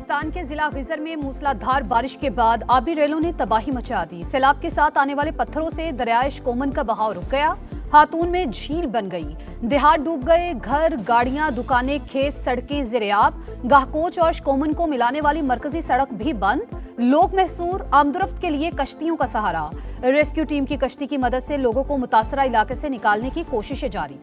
पाकिस्तान के जिला गिजर में मूसलाधार बारिश के बाद आबी रेलों ने तबाही मचा दी। सैलाब के साथ आने वाले पत्थरों से दरियाए शकोमन का बहाव रुक गया। हातून में झील बन गई, देहात डूब गए, घर, गाड़ियां, दुकानें, खेत, सड़कें ज़ेर-ए-आब। गाहकोच और शकोमन को मिलाने वाली मरकजी सड़क भी बंद। लोग महसूर, आमदरफ्त के लिए कश्तियों का सहारा। रेस्क्यू टीम की कश्ती की मदद से लोगों को मुतासरा इलाके से निकालने की कोशिशें जारी।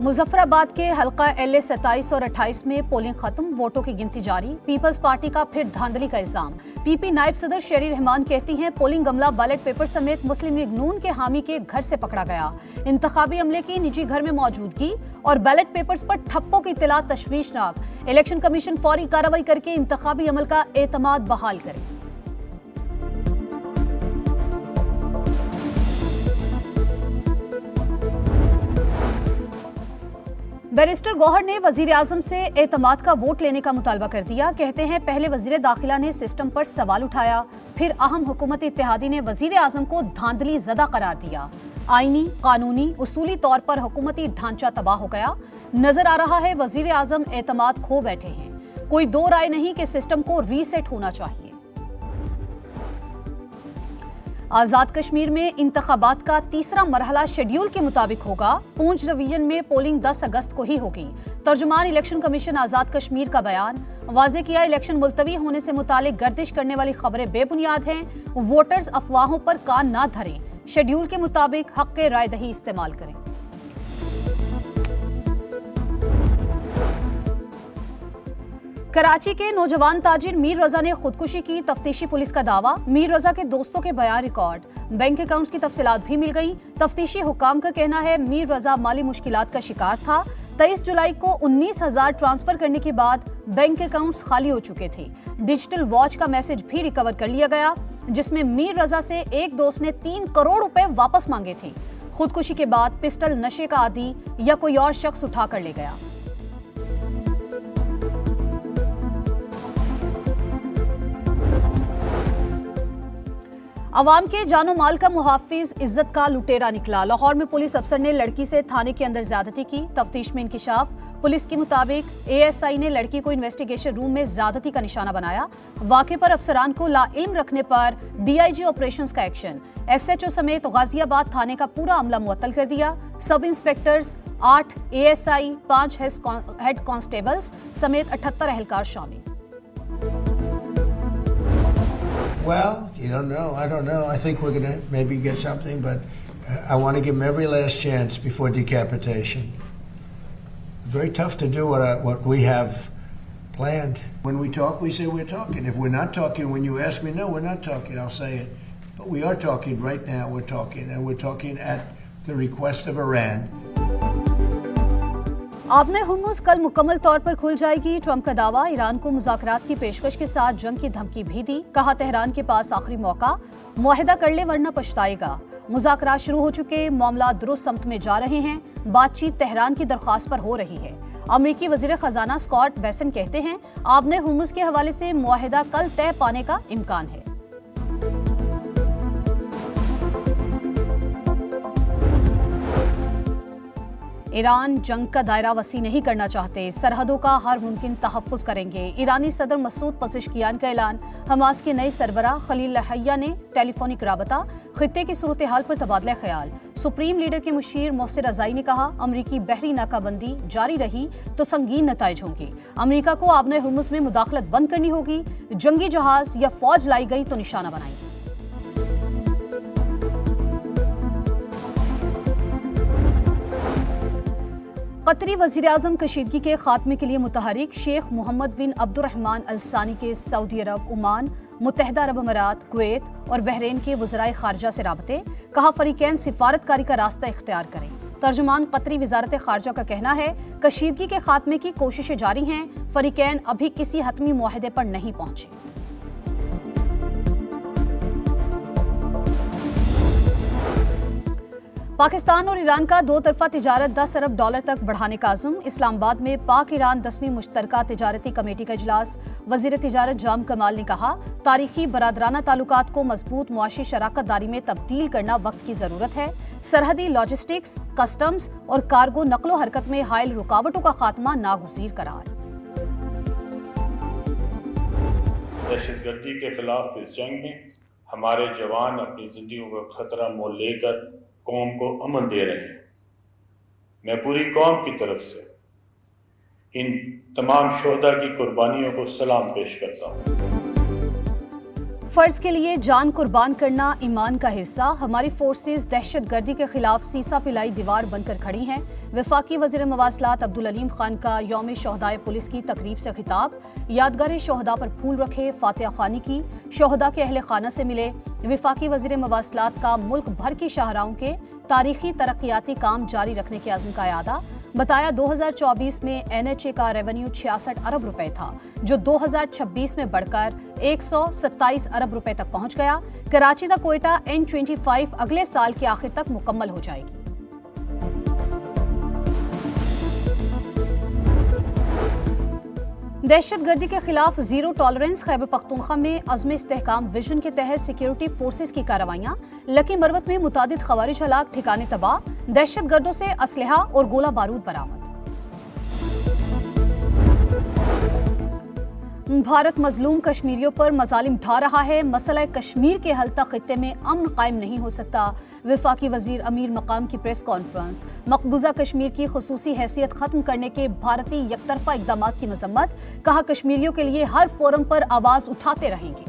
मुजफ्फराबाद के हल्का LA 27 और 28 में पोलिंग खत्म, वोटों की गिनती जारी। पीपल्स पार्टी का फिर धांधली का इल्जाम। PP नायब सदर शेरी रहमान कहती हैं पोलिंग अमला बैलेट पेपर समेत मुस्लिम लीग नून के हामी के घर से पकड़ा गया। इंतखाबी अमले की निजी घर में मौजूदगी और बैलेट पेपर्स पर ठप्पों की इत्तला तशवीशनाक। इलेक्शन कमीशन फौरी कार्रवाई करके इंतखाबी अमल का एतमाद बहाल करे। बैरिस्टर गौहर ने वजीर आजम से एतमाद का वोट लेने का मुतालबा कर दिया। कहते हैं पहले वजीर दाखिला ने सिस्टम पर सवाल उठाया, फिर अहम हुकूमत इत्तेहादी ने वजीर आजम को धांधली ज़दा करार दिया। आईनी, कानूनी, उसूली तौर पर हुकूमती ढांचा तबाह हो गया। नजर आ रहा है वजीर आजम एतमाद खो बैठे हैं। कोई दो राय नहीं कि सिस्टम को रीसेट होना चाहिए। आजाद कश्मीर में इंतखाबात का तीसरा मरहला शेड्यूल के मुताबिक होगा। पूंछ डिवीजन में पोलिंग 10 अगस्त को ही होगी। तर्जुमान इलेक्शन कमीशन आजाद कश्मीर का बयान। वाज़ेह किया इलेक्शन मुलतवी होने से मुतालिक गर्दिश करने वाली खबरें बेबुनियाद हैं। वोटर्स अफवाहों पर कान ना धरें। शेड्यूल के मुताबिक हक के राय दही इस्तेमाल करें। कराची के नौजवान ताजिर मीर रजा ने खुदकुशी की, तफ्तीशी पुलिस का दावा। मीर रजा के दोस्तों के बयान रिकॉर्ड। बैंक अकाउंट्स की तफसीलात भी मिल गई। तफ्तीशी हुकाम का कहना है मीर रजा माली मुश्किलात का शिकार था। 23 जुलाई को 19,000 ट्रांसफर करने के बाद बैंक अकाउंट्स खाली हो चुके थे। डिजिटल वॉच का मैसेज भी रिकवर कर लिया गया, जिसमें मीर रजा से एक दोस्त ने 3 करोड़ रुपए वापस मांगे थे। खुदकुशी के बाद पिस्टल नशे का आदी या कोई और शख्स उठा कर ले गया। अवाम के जानो माल का मुहाफिज इज्जत का लुटेरा निकला। लाहौर में पुलिस अफसर ने लड़की से थाने के अंदर ज्यादती की, तफ्तीश में इंकिशाफ। पुलिस के मुताबिक ASI ने लड़की को इन्वेस्टिगेशन रूम में ज्यादती का निशाना बनाया। वाक़े पर अफसरान को लाइल्म रखने पर DIG ऑपरेशंस का एक्शन। SHO समेत गाजियाबाद थाने का पूरा अमला मुअत्तल कर दिया। सब इंस्पेक्टर्स, 8 ASI, 5 हेड कांस्टेबल्स समेत 78 अहलकार शामिल। Well, you don't know. I don't know. I think we're going to maybe get something, but I want to give them every last chance before decapitation. It's very tough to do what we have planned. When we talk, we say we're talking. If we're not talking, when you ask me, no, we're not talking, I'll say it. But we are talking right now. We're talking, and we're talking at the request of Iran. आबने Hormuz कल मुकम्मल तौर पर खुल जाएगी। Trump का दावा। Iran को मुज़ाकरात की पेशकश के साथ जंग की धमकी भी दी। कहा तेहरान के पास आखिरी मौका, मुआहिदा कर ले वरना पछताएगा। मुज़ाकरात शुरू हो चुके, मामला दुरुस्त समत में जा रहे हैं। बातचीत तेहरान की दरख्वास्त पर हो रही है। अमरीकी वज़ीर ख़जाना स्कॉट बेसेंट कहते हैं आबने हुर्मुज़ के हवाले से मुआहिदा कल तय पाने का इम्कान है। ईरान जंग का दायरा वसी नहीं करना चाहते, सरहदों का हर मुमकिन तहफ़्फ़ुज़ करेंगे। ईरानी सदर मसूद पज़ेश्कियान का ऐलान। हमास के नए सरबरा खलील लहैया ने टेलीफोनिक राबता। खित्ते की सूरत हाल पर तबादला ख्याल। सुप्रीम लीडर के मुशीर मोहसिर रज़ाई ने कहा अमरीकी बहरी नाकाबंदी जारी रही तो संगीन नताइज होंगे। अमरीका को आबने हुर्मुज़ में मुदाखलत बंद करनी होगी। जंगी जहाज या फौज लाई गई तो निशाना बनाएंगे। कतरी वज़ीर आज़म कशीदगी के खात्मे के लिए मुतहरिक। शेख मोहम्मद बिन अब्दुर्रहमान अल सानी के सऊदी अरब, ओमान, मुत्तहिदा अरब अमारात, कुवैत और बहरीन के वज़राए खारजा से राबते। कहा फरीकैन सिफारतकारी का रास्ता इख्तियार करें। तर्जुमान कतरी वज़ारत खारजा का कहना है कशीदगी के खात्मे की कोशिशें जारी हैं। फरीकैन अभी किसी हतमी मुआहिदे पर नहीं पहुंचे। पाकिस्तान और ईरान का दो तरफा तिजारत 10 अरब डॉलर तक बढ़ाने का आज़म। इस्लामाबाद में पाक ईरान 10वीं मुश्तरका तिजारती कमेटी का इजलास। वज़ीर तिजारत जाम कमाल ने कहा तारीखी बरादराना ताल्लुकात को मजबूत मुआशी शराकत दारी में तब्दील करना वक्त की ज़रूरत है। सरहदी लॉजिस्टिक्स, कस्टम्स और कार्गो नकलो हरकत में हायल रुकावटों का खात्मा नागुज़ीर करार। दहशतगर्दी के खिलाफ इस जंग में हमारे जवान अपनी जिंदगियों का खतरा मोल लेकर कौम को अमन दे रहे हैं। मैं पूरी कौम की तरफ से इन तमाम शोहदा की कुर्बानियों को सलाम पेश करता हूँ। फर्ज के लिए जान कुर्बान करना ईमान का हिस्सा। हमारी फोर्सेस दहशतगर्दी के खिलाफ सीसा पिलाई दीवार बनकर खड़ी हैं। वफाकी वज़ीर मवासलात अब्दुल अलीम खान का यौम शोहदाए पुलिस की तकरीब से खिताब। यादगार शोहदा पर फूल रखे, फातिहा खानी की, शोहदा के अहले खाना से मिले। वफाकी वज़ीर मवासलात का मुल्क भर की शाहराहों के तारीखी तरक्याती काम जारी रखने के अज़्म का यादा। बताया 2024 में NHA का रेवेन्यू 66 अरब रुपए था, जो 2026 में बढ़कर 127 अरब रुपए तक पहुंच गया। कराची दा कोयटा N25 अगले साल के आखिर तक मुकम्मल हो जाएगी। दहशतगर्दी के खिलाफ जीरो टॉलरेंस। खैबर पख्तूनख्वा में अज़्म इस्तेहकाम विजन के तहत सिक्योरिटी फोर्सेस की कार्रवाइयां। लकी मरवत में मुतादिद खवारिज हलाक, ठिकाने तबाह। दहशतगर्दों से असलहा और गोला बारूद बरामद। भारत मजलूम कश्मीरियों पर मजालिम ढा रहा है। मसला कश्मीर के हल तक खित्ते में अमन कायम नहीं हो सकता। वफाकी वजीर अमीर मकाम की प्रेस कॉन्फ्रेंस। मकबूजा कश्मीर की खुसूसी हैसियत खत्म करने के भारतीय यकतरफा इकदाम की मजम्मत। कहा कश्मीरियों के लिए हर फोरम पर आवाज उठाते रहेंगे।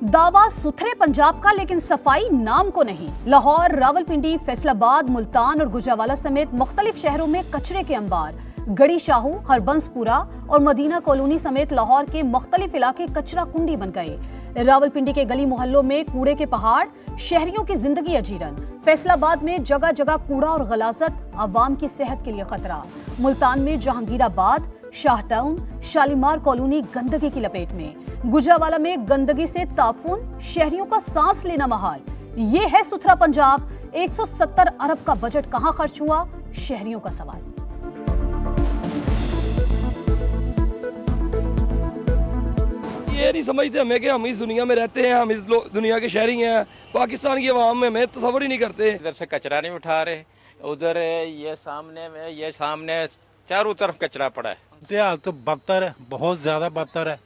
दावा सुथरे पंजाब का, लेकिन सफाई नाम को नहीं। लाहौर, रावलपिंडी, फैसलाबाद, मुल्तान और गुजरावाला समेत मुख्तलिफ शहरों में कचरे के अंबार। गड़ी शाहू, हरबंसपुरा और मदीना कॉलोनी समेत लाहौर के मुख्तलिफ इलाके कचरा कुंडी बन गए। रावलपिंडी के गली मोहल्लों में कूड़े के पहाड़, शहरियों की जिंदगी अजीरन। फैसलाबाद में जगह जगह कूड़ा और गलाजत, अवाम की सेहत के लिए खतरा। मुल्तान में जहांगीराबाद, शाहटाउन, शालीमार कॉलोनी गंदगी की लपेट में। गुजरावाला में गंदगी से ताफुन, शहरियों का सांस लेना महाल। ये है सुथरा पंजाब। 170 अरब का बजट कहां खर्च हुआ, शहरियों का सवाल। ये नहीं समझते हमें कि हम इस दुनिया में रहते हैं, हम इस दुनिया के शहरी हैं। पाकिस्तान की आवाम में हमें तस्वर ही नहीं करते। इधर से कचरा नहीं उठा रहे, उधर ये सामने चारों तरफ कचरा पड़ा है। हाल तो बदतर है, बहुत ज्यादा बदतर है।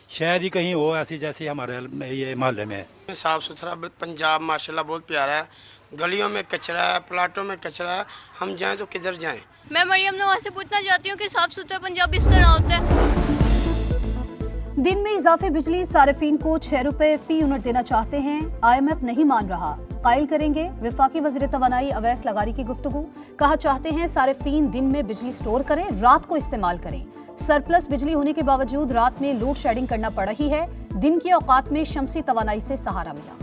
शायद ही कहीं हो ऐसी जैसी हमारे ये मोहल्ले में है। साफ सुथरा पंजाब माशाल्लाह बहुत प्यारा है। गलियों में कचरा है, प्लाटों में कचरा है। हम जाएं तो किधर जाएं? मैं मरियम नवाज से पूछना चाहती हूँ कि साफ सुथरा पंजाब इस तरह होता है। दिन में इजाफे बिजली सारिफीन को 6 रुपए फी यूनिट देना चाहते हैं। IMF नहीं मान रहा, कायल करेंगे। वफाकी वज़ीर तवानाई अवैस लगारी की गुफ्तगू। कहा चाहते हैं सारिफीन दिन में बिजली स्टोर करें, रात को इस्तेमाल करें। सरप्लस बिजली होने के बावजूद रात में लोड शेडिंग करना पड़ रही है। दिन के औकात में शमसी तवानाई से सहारा मिला।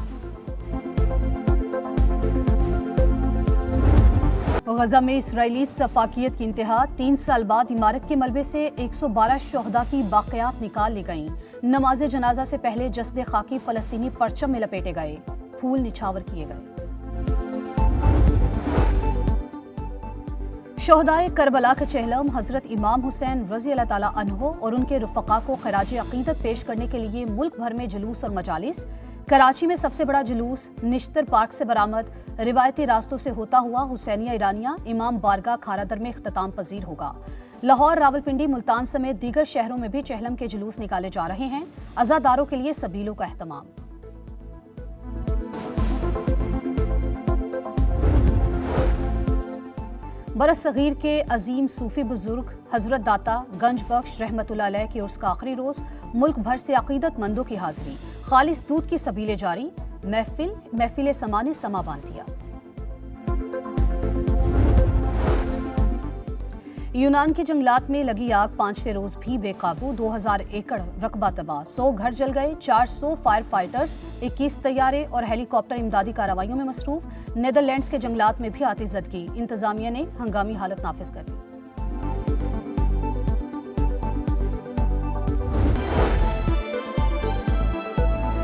गजा में इसराइली सफाकियत की इंतहा। 3 साल बाद इमारत के मलबे से 112 शोहदा की बाक़ियात निकाल ली गईं। नमाज जनाजा से पहले जस्दे खाकी फलस्तीनी परचम में लपेटे गए, फूल निछावर किए गए। शोहदाए करबला के चेहलम हजरत इमाम हुसैन रज़ी अल्लाह ताला अन्हो और उनके रुफ़क़ा को खराज अक़ीदत पेश करने के लिए मुल्क भर में जुलूस और मजालिस। कराची में सबसे बड़ा जुलूस निश्तर पार्क से बरामद। रिवायती रास्तों से होता हुआ हुसैनिया ईरानिया इमाम बारगाह खारादर में इख्तिताम पजीर होगा। लाहौर, रावलपिंडी, मुल्तान समेत दीगर शहरों में भी चेहलम के जुलूस निकाले जा रहे हैं। अज़ादारों के लिए सबीलों का एहतमाम। बरस सगीर के अजीम सूफी बुजुर्ग हजरत दाता गंज बख्श रहमतुल्लाह अलैह के उर्स का आखिरी रोज। मुल्क भर से अकीदतमंदों की हाजिरी। खालिस दूध की सबीलें जारी। महफिल समा ने समा बांध दिया। यूनान के जंगलात में लगी आग 5वें रोज भी बेकाबू। 2000 एकड़ रकबा तबाह। 100 घर जल गए। 400 फायर फाइटर्स, 21 तैयारे और हेलीकॉप्टर इमदादी कार्रवाइयों में मसरूफ। नीदरलैंड्स के जंगलात में भी आतिशज़दगी। इंतजामिया ने हंगामी हालत नाफिज कर दी।